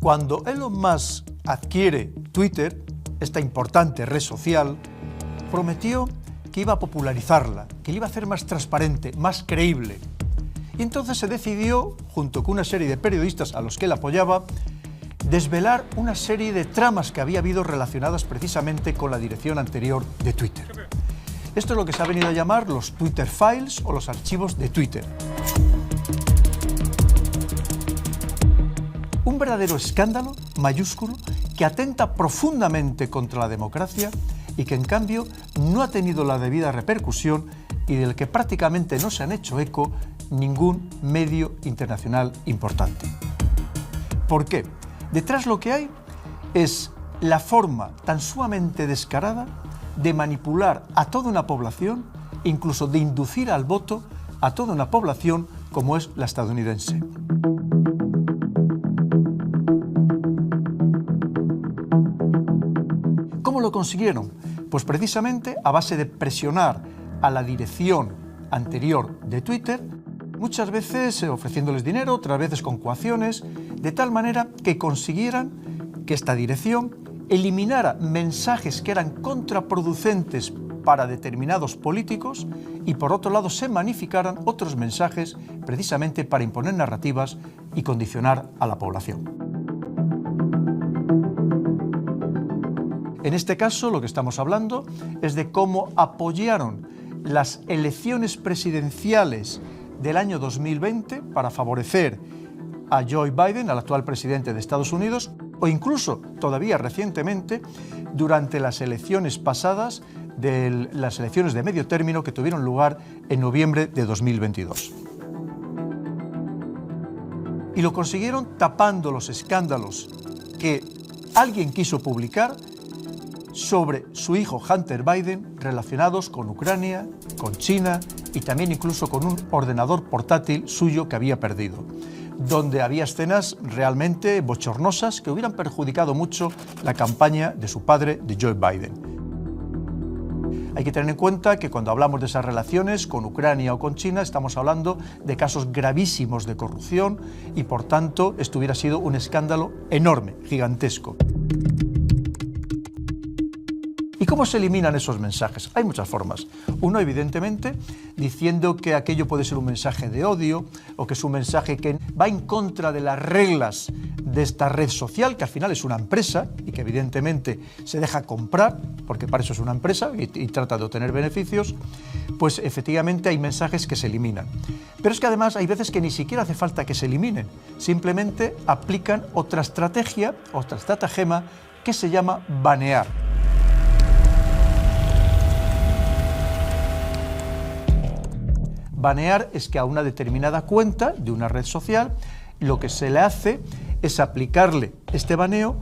Cuando Elon Musk adquiere Twitter, esta importante red social, prometió que iba a popularizarla, que la iba a hacer más transparente, más creíble. Y entonces se decidió, junto con una serie de periodistas a los que él apoyaba, desvelar una serie de tramas que había habido relacionadas precisamente con la dirección anterior de Twitter. Esto es lo que se ha venido a llamar los Twitter Files o los archivos de Twitter. Un verdadero escándalo mayúsculo que atenta profundamente contra la democracia y que en cambio no ha tenido la debida repercusión y del que prácticamente no se han hecho eco ningún medio internacional importante. ¿Por qué? Detrás lo que hay es la forma tan sumamente descarada de manipular a toda una población, incluso de inducir al voto a toda una población como es la estadounidense. ¿Cómo lo consiguieron? Pues precisamente a base de presionar a la dirección anterior de Twitter, muchas veces ofreciéndoles dinero, otras veces con coacciones, de tal manera que consiguieran que esta dirección eliminara mensajes que eran contraproducentes para determinados políticos y por otro lado se magnificaran otros mensajes precisamente para imponer narrativas y condicionar a la población. En este caso lo que estamos hablando es de cómo apoyaron las elecciones presidenciales del año 2020 para favorecer a Joe Biden, al actual presidente de Estados Unidos, o incluso todavía recientemente durante las elecciones pasadas, las elecciones de medio término que tuvieron lugar en noviembre de 2022. Y lo consiguieron tapando los escándalos que alguien quiso publicar sobre su hijo Hunter Biden relacionados con Ucrania, con China y también incluso con un ordenador portátil suyo que había perdido, donde había escenas realmente bochornosas que hubieran perjudicado mucho la campaña de su padre, de Joe Biden. Hay que tener en cuenta que cuando hablamos de esas relaciones con Ucrania o con China estamos hablando de casos gravísimos de corrupción y por tanto esto hubiera sido un escándalo enorme, gigantesco. ¿Y cómo se eliminan esos mensajes? Hay muchas formas. Uno, evidentemente, diciendo que aquello puede ser un mensaje de odio o que es un mensaje que va en contra de las reglas de esta red social, que al final es una empresa y que evidentemente se deja comprar, porque para eso es una empresa y trata de obtener beneficios, pues efectivamente hay mensajes que se eliminan. Pero es que además hay veces que ni siquiera hace falta que se eliminen, simplemente aplican otra estrategia, otra estratagema que se llama banear. Banear es que a una determinada cuenta de una red social lo que se le hace es aplicarle este baneo,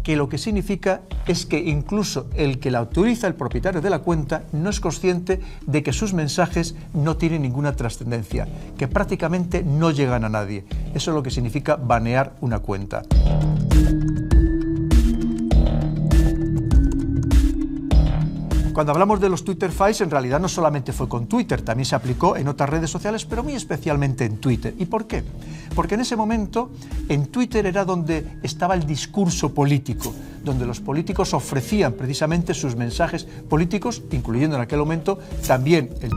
que lo que significa es que incluso el que la autoriza, el propietario de la cuenta, no es consciente de que sus mensajes no tienen ninguna trascendencia, que prácticamente no llegan a nadie. Eso es lo que significa banear una cuenta. Cuando hablamos de los Twitter Files, en realidad no solamente fue con Twitter, también se aplicó en otras redes sociales, pero muy especialmente en Twitter. ¿Y por qué? Porque en ese momento, en Twitter era donde estaba el discurso político, donde los políticos ofrecían precisamente sus mensajes políticos, incluyendo en aquel momento también el...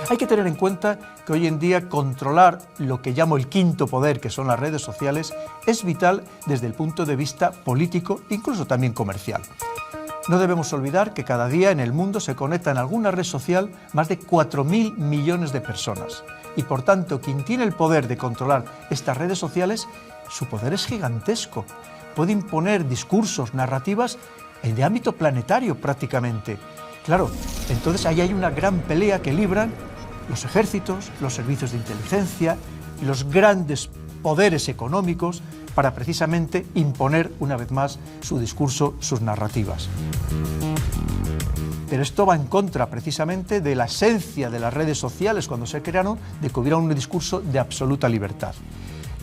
Hay que tener en cuenta que hoy en día controlar lo que llamo el quinto poder, que son las redes sociales, es vital desde el punto de vista político, incluso también comercial. No debemos olvidar que cada día en el mundo se conecta en alguna red social más de 4.000 millones de personas. Y por tanto, quien tiene el poder de controlar estas redes sociales, su poder es gigantesco. Puede imponer discursos, narrativas de ámbito planetario prácticamente. Claro, entonces ahí hay una gran pelea que libran los ejércitos, los servicios de inteligencia y los grandes poderes económicos para precisamente imponer una vez más su discurso, sus narrativas. Pero esto va en contra precisamente de la esencia de las redes sociales cuando se crearon, de que hubiera un discurso de absoluta libertad.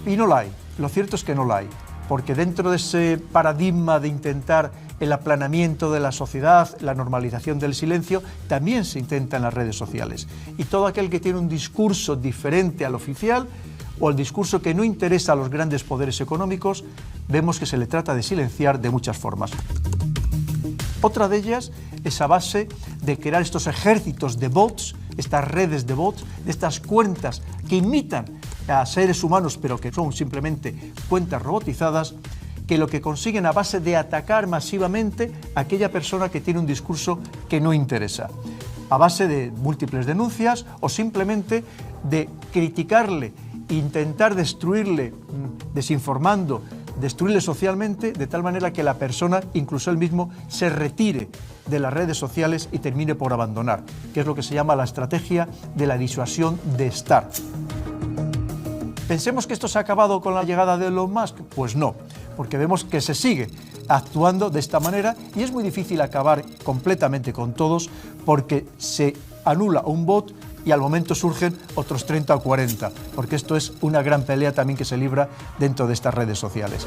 Y no la hay, lo cierto es que no la hay, porque dentro de ese paradigma de intentar el aplanamiento de la sociedad, la normalización del silencio, también se intenta en las redes sociales. Y todo aquel que tiene un discurso diferente al oficial o el discurso que no interesa a los grandes poderes económicos, vemos que se le trata de silenciar de muchas formas. Otra de ellas es a base de crear estos ejércitos de bots, estas redes de bots, de estas cuentas que imitan a seres humanos, pero que son simplemente cuentas robotizadas, que lo que consiguen a base de atacar masivamente a aquella persona que tiene un discurso que no interesa, a base de múltiples denuncias o simplemente de criticarle, intentar destruirle, desinformando, destruirle socialmente, de tal manera que la persona, incluso él mismo, se retire de las redes sociales y termine por abandonar, que es lo que se llama la estrategia de la disuasión de estar. ¿Pensemos que esto se ha acabado con la llegada de Elon Musk? Pues no, porque vemos que se sigue actuando de esta manera y es muy difícil acabar completamente con todos porque se anula un bot y al momento surgen otros 30 o 40, porque esto es una gran pelea también que se libra dentro de estas redes sociales.